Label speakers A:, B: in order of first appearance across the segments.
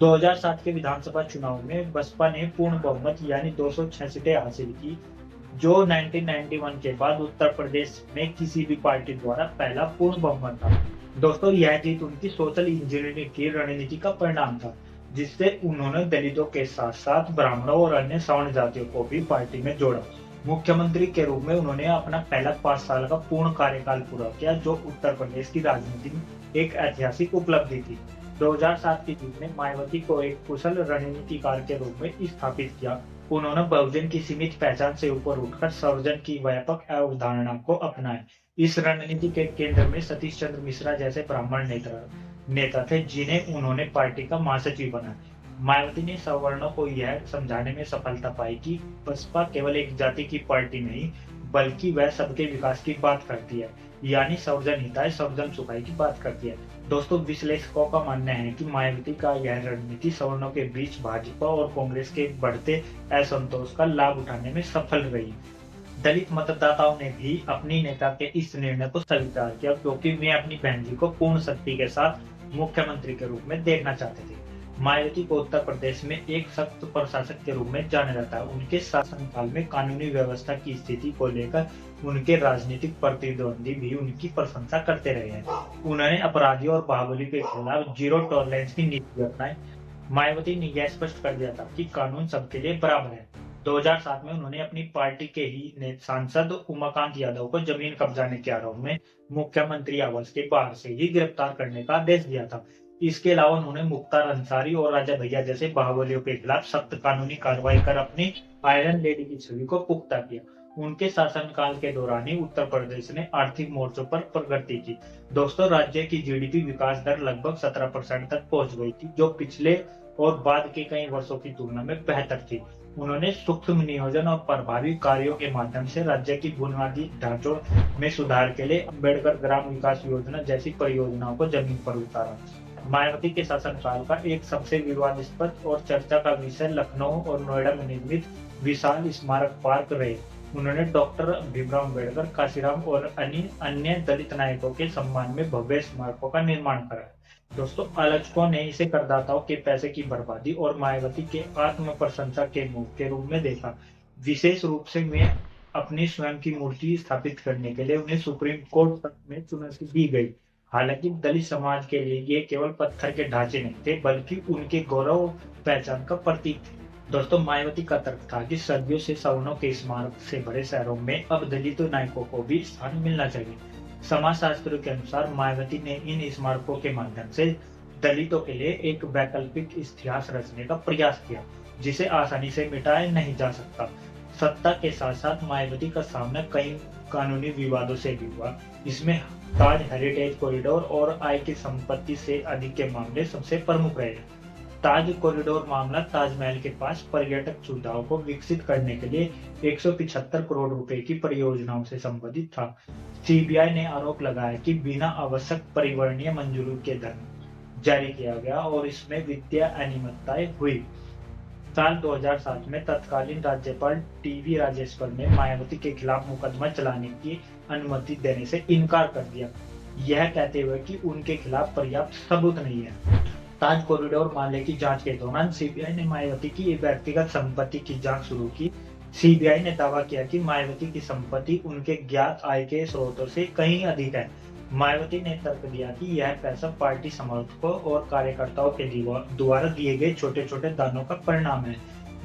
A: 2007 के विधानसभा चुनाव में बसपा ने पूर्ण बहुमत यानी 206 सीटें हासिल की, जो 1991 के बाद उत्तर प्रदेश में किसी भी पार्टी द्वारा पहला पूर्ण बहुमत था। दोस्तों, यह जीत उनकी सोशल इंजीनियरिंग की रणनीति का परिणाम था, जिससे उन्होंने दलितों के साथ-साथ ब्राह्मणों और अन्य सवर्ण जातियों को भी पार्टी में जोड़ा। मुख्यमंत्री के रूप में उन्होंने अपना पहला 5 साल का पूर्ण कार्यकाल पूरा किया, जो उत्तर प्रदेश की राजनीति में एक ऐतिहासिक उपलब्धि थी। 2007 की जीत ने मायावती को एक कुशल रणनीतिकार के रूप में स्थापित किया। उन्होंने बहुजन की सीमित पहचान से ऊपर उठकर सर्वजन की व्यापक अवधारणा को अपनाया। इस रणनीति के केंद्र में सतीश चंद्र मिश्रा जैसे ब्राह्मण नेता थे, जिन्हें उन्होंने पार्टी का महासचिव बनाया। मायावती ने सवर्णों को यह समझाने में सफलता पाई कि बसपा केवल एक जाति की पार्टी नहीं, बल्कि वह सबके विकास की बात करती है, यानी सर्वजन हिताय सर्वजन सुखाय की बात करती है। दोस्तों, विश्लेषकों का मानना है कि मायावती का यह रणनीति सवर्णों के बीच भाजपा और कांग्रेस के बढ़ते असंतोष का लाभ उठाने में सफल रही। दलित मतदाताओं ने भी अपनी नेता के इस निर्णय को स्वीकार किया, क्योंकि वे अपनी बहन जी को पूर्ण शक्ति के साथ मुख्यमंत्री के रूप में देखना चाहते थे। मायावती को उत्तर प्रदेश में एक सख्त प्रशासक के रूप में जाना जाता है। उनके शासनकाल में कानूनी व्यवस्था की स्थिति को लेकर उनके राजनीतिक प्रतिद्वंदी भी उनकी प्रशंसा करते रहे हैं। उन्होंने अपराधियों और बाहुबली के खिलाफ जीरो टॉलरेंस की नीति अपनाई। मायावती ने यह स्पष्ट कर दिया था कि कानून सबके लिए बराबर है। 2007 में उन्होंने अपनी पार्टी के ही सांसद उमाकांत यादव को जमीन कब्जाने के आरोप में मुख्यमंत्री आवास के बाहर से ही गिरफ्तार करने का आदेश दिया था। इसके अलावा उन्होंने मुख्तार अंसारी और राजा भैया जैसे बाहुबलियों के खिलाफ सख्त कानूनी कार्रवाई कर अपनी आयरन लेडी की छवि को पुख्ता किया। उनके शासनकाल के दौरान ही उत्तर प्रदेश ने आर्थिक मोर्चों पर प्रगति की। दोस्तों, राज्य की जीडीपी विकास दर लगभग 17% तक पहुंच गई थी, जो पिछले और बाद के कई वर्षों की तुलना में बेहतर थी। उन्होंने सूक्ष्म नियोजन और प्रभावी कार्यों के माध्यम से राज्य की बुनियादी ढांचों में सुधार के लिए अम्बेडकर ग्राम विकास योजना जैसी परियोजनाओं को जमीन पर उतारा। मायावती के शासनकाल का एक सबसे विवादास्पद और चर्चा का विषय लखनऊ और नोएडा में निर्मित विशाल स्मारक पार्क रहे। उन्होंने डॉक्टर भीमराव अम्बेडकर, काशीराम और अन्य दलित नायकों के सम्मान में भव्य स्मारकों का निर्माण करा। दोस्तों, आलोचकों ने इसे करदाताओं के पैसे की बर्बादी और मायावती के आत्म प्रशंसा के मुंह के रूप में देखा। विशेष रूप से में अपनी स्वयं की मूर्ति स्थापित करने के लिए उन्हें सुप्रीम कोर्ट तक में चुनौती दी गई। हालांकि दलित समाज के लिए ये केवल पत्थर के ढांचे नहीं थे, बल्कि उनके गौरव पहचान का प्रतीक थे। दोस्तों, मायावती का तर्क था कि सदियों से सवर्णों के स्मारक से भरे शहरों में अब दलित नायकों को भी स्थान मिलना चाहिए। समाजशास्त्रियों के अनुसार मायावती ने इन स्मारकों के माध्यम से दलितों के लिए एक वैकल्पिक इतिहास रचने का प्रयास किया, जिसे आसानी से मिटाया नहीं जा सकता। सत्ता के साथ साथ मायावती का सामना कई कानूनी विवादों से भी हुआ। इसमें ताज हेरिटेज कॉरिडोर और आय की संपत्ति से अधिक के मामले सबसे प्रमुख रहे। ताज कॉरिडोर मामला ताजमहल के पास पर्यटक सुविधाओं को विकसित करने के लिए 175 करोड़ रुपए की परियोजनाओं से संबंधित था। सीबीआई ने आरोप लगाया कि बिना आवश्यक परिवर्णीय मंजूरी के धन जारी किया गया और इसमें वित्तीय अनियमितताएं हुई। साल 2007 में तत्कालीन राज्यपाल टीवी राजेश्वर ने मायावती के खिलाफ मुकदमा चलाने की अनुमति देने से इनकार कर दिया, यह कहते हुए कि उनके खिलाफ पर्याप्त सबूत नहीं है। ताज कॉरिडोर मामले की जांच के दौरान सीबीआई ने मायावती की व्यक्तिगत संपत्ति की जांच शुरू की। सीबीआई ने दावा किया कि मायावती की संपत्ति उनके ज्ञात आय के स्रोतों से कहीं अधिक है। मायावती ने तर्क दिया कि यह पैसा पार्टी समर्थकों और कार्यकर्ताओं के द्वारा दिए गए छोटे-छोटे दानों का परिणाम है।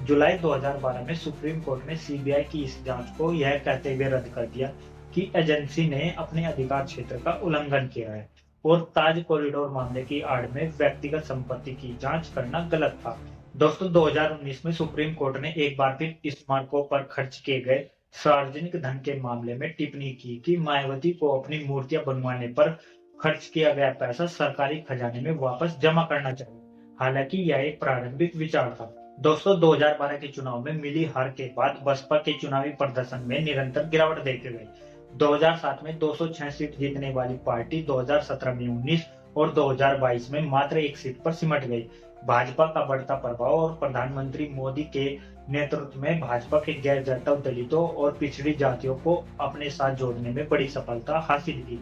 A: जुलाई 2012 में सुप्रीम कोर्ट ने सीबीआई की इस जांच को यह कहते हुए रद्द कर दिया कि एजेंसी ने अपने अधिकार क्षेत्र का उल्लंघन किया है और ताज कॉरिडोर मामले की आड़ में व्यक्तिगत संपत्ति की जांच करना गलत था। दोस्तों, 2019 में सुप्रीम कोर्ट ने एक बार फिर स्मारकों पर खर्च किए गए सार्वजनिक धन के मामले में टिप्पणी की कि मायावती को अपनी मूर्तियां बनवाने पर खर्च किया गया पैसा सरकारी खजाने में वापस जमा करना चाहिए। हालांकि यह एक प्रारंभिक विचार था। दोस्तों, 2012 के चुनाव में मिली हार के बाद बसपा के चुनावी प्रदर्शन में निरंतर गिरावट देखी गई। 2007 में 206 सीट जीतने वाली पार्टी 2017 में 19 और 2022 में मात्र एक सीट पर सिमट गई। भाजपा का बढ़ता प्रभाव और प्रधानमंत्री मोदी के नेतृत्व में भाजपा के गैर जैतव दलितों और पिछड़ी जातियों को अपने साथ जोड़ने में बड़ी सफलता हासिल की।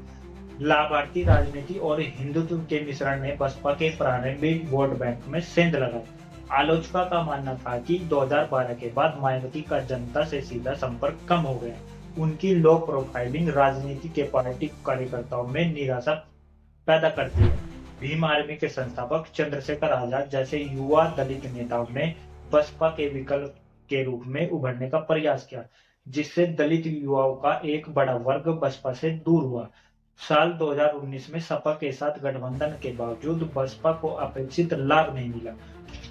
A: लाभार्थी राजनीति और हिंदुत्व के मिश्रण ने बसपा के प्रारंभिक वोट बैंक में सेंध लगाई। आलोचकों का मानना था कि 2012 के बाद मायावती का जनता से सीधा संपर्क कम हो गया। उनकी लो प्रोफाइलिंग राजनीति के पार्टी कार्यकर्ताओं में निराशा पैदा करती है। भीम आर्मी के संस्थापक चंद्रशेखर आजाद जैसे युवा दलित नेताओं ने बसपा के विकल्प के रूप में उभरने का प्रयास किया, जिससे दलित युवाओं का एक बड़ा वर्ग बसपा से दूर हुआ। साल 2019 में सपा के साथ गठबंधन के बावजूद बसपा को अपेक्षित लाभ नहीं मिला।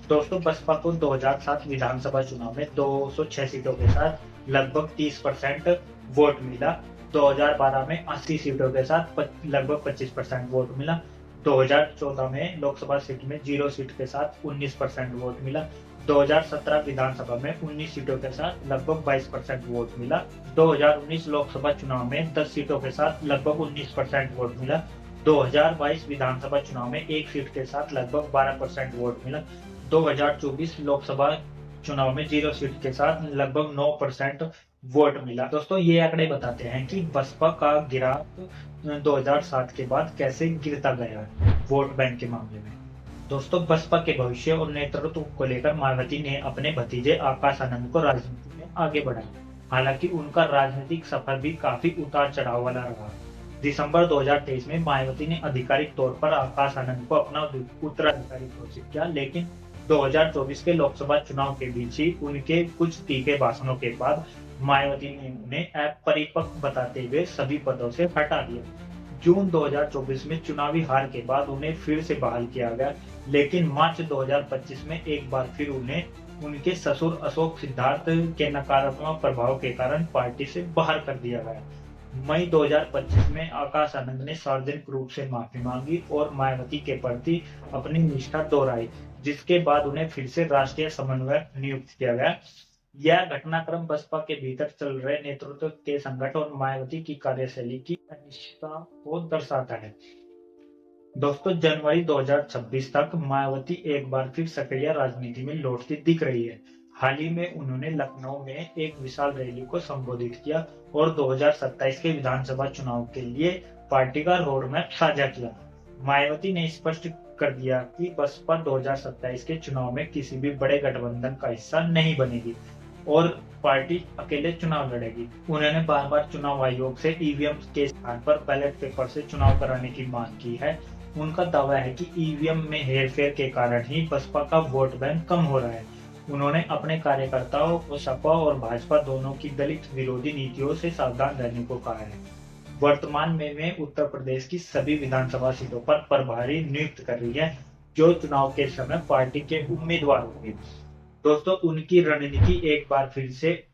A: दोस्तों, बसपा को 2007 विधानसभा चुनाव में 206 सीटों के साथ लगभग 30% वोट मिला। 2012 में 80 सीटों के साथ लगभग 25% वोट मिला। 2014 में लोकसभा सीट में 0 सीट के साथ 19% वोट मिला। 2017 विधानसभा में 19 सीटों के साथ लगभग 22% वोट मिला। 2019 लोकसभा चुनाव में 10 सीटों के साथ लगभग 19% वोट मिला। 2022 विधानसभा चुनाव में 1 सीट के साथ लगभग 12% वोट मिला। 2024 लोकसभा चुनाव में 0 सीट के साथ लगभग 9% वोट मिला। दोस्तों, ये आंकड़े बताते हैं कि बसपा का गिराव 2007 के बाद कैसे गिरता गया है वोट बैंक के मामले में। दोस्तों, बसपा के भविष्य और नेतृत्व को लेकर मायावती ने अपने भतीजे आकाश आनंद को राजनीति में आगे बढ़ाया। हालांकि उनका राजनीतिक सफर भी काफी उतार चढ़ाव वाला रहा। दिसंबर 2023 में मायावती ने आधिकारिक तौर पर आकाश आनंद को अपना उत्तराधिकारी घोषित किया, लेकिन 2024 के लोकसभा चुनाव के बीच ही उनके कुछ तीखे भाषणों के बाद मायावती ने उन्हें अपरिपक्व बताते हुए सभी पदों से हटा दिया। जून 2024 में चुनावी हार के बाद उन्हें फिर से बहाल किया गया, लेकिन मार्च 2025 में एक बार फिर उन्हें उनके ससुर अशोक सिद्धार्थ के नकारात्मक प्रभाव के कारण पार्टी से बाहर कर दिया गया। मई 2025 में आकाश आनंद ने सार्वजनिक रूप से माफी मांगी और मायावती के प्रति अपनी निष्ठा दोहराई, जिसके बाद उन्हें फिर से राष्ट्रीय समन्वयक नियुक्त किया गया। यह घटनाक्रम बसपा के भीतर चल रहे नेतृत्व के संकट और मायावती की कार्यशैली की अनिश्चितता को दर्शाता है। दोस्तों, जनवरी 2026 तक मायावती एक बार फिर सक्रिय राजनीति में लौटती दिख रही है। हाल ही में उन्होंने लखनऊ में एक विशाल रैली को संबोधित किया और 2027 के विधानसभा चुनाव के लिए पार्टी का रोड मैप साझा किया। मायावती ने स्पष्ट कर दिया कि बसपा 2027 के चुनाव में किसी भी बड़े गठबंधन का हिस्सा नहीं बनेगी और पार्टी अकेले चुनाव लड़ेगी। उन्होंने बार बार चुनाव आयोग से ईवीएम के स्थान पर बैलेट पेपर से चुनाव कराने की मांग की है। उनका दावा है कि ईवीएम में हेरफेर के कारण ही बसपा का वोट बैंक कम हो रहा है। उन्होंने अपने कार्यकर्ताओं को सपा और भाजपा दोनों की दलित विरोधी नीतियों से सावधान रहने को कहा है। वर्तमान में वे उत्तर प्रदेश की सभी विधानसभा सीटों पर प्रभारी नियुक्त कर रही है, जो चुनाव के समय पार्टी के उम्मीदवार होंगे। दोस्तों, उनकी रणनीति एक बार फिर से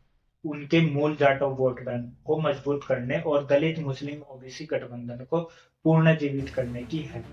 A: उनके मूल जाटो वोट बैंक को मजबूत करने और दलित मुस्लिम ओबीसी गठबंधन को पुनर्जीवित करने की है।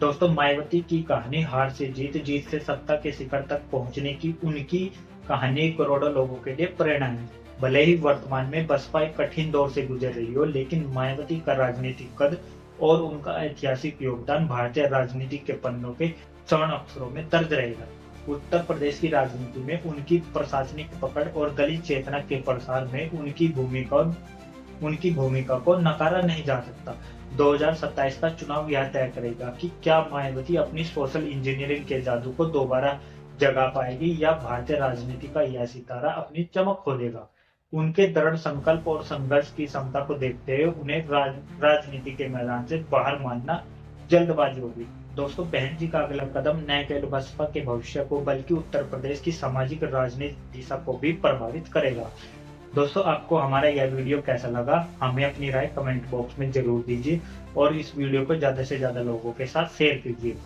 A: दोस्तों, मायावती की कहानी हार से जीत, जीत से सत्ता के शिखर तक पहुंचने की उनकी कहानी करोड़ों लोगों के लिए प्रेरणा है। भले ही वर्तमान में बसपा एक कठिन दौर से गुजर रही हो, लेकिन मायावती का राजनीतिक कद और उनका ऐतिहासिक योगदान भारतीय राजनीति के पन्नों के स्वर्ण अक्षरों में दर्ज रहेगा। उत्तर प्रदेश की राजनीति में उनकी प्रशासनिक पकड़ और दलित चेतना के प्रसार में उनकी भूमिका को नकारा नहीं जा सकता। 2027 का चुनाव यह तय करेगा कि क्या मायावती अपनी सोशल इंजीनियरिंग के जादू को दोबारा जगा पाएगी या भारतीय राजनीति का यह सितारा अपनी चमक खो देगा। उनके दृढ़ संकल्प और संघर्ष की क्षमता को देखते हुए उन्हें राजनीति के मैदान से बाहर मानना जल्दबाजी होगी। दोस्तों, बहन जी का अगला कदम न केवल बसपा के भविष्य को बल्कि उत्तर प्रदेश की सामाजिक राजनीतिक दिशा को भी प्रभावित करेगा। दोस्तों, आपको हमारा यह वीडियो कैसा लगा, हमें अपनी राय कमेंट बॉक्स में जरूर दीजिए और इस वीडियो को ज्यादा से ज्यादा लोगों के साथ शेयर कीजिए।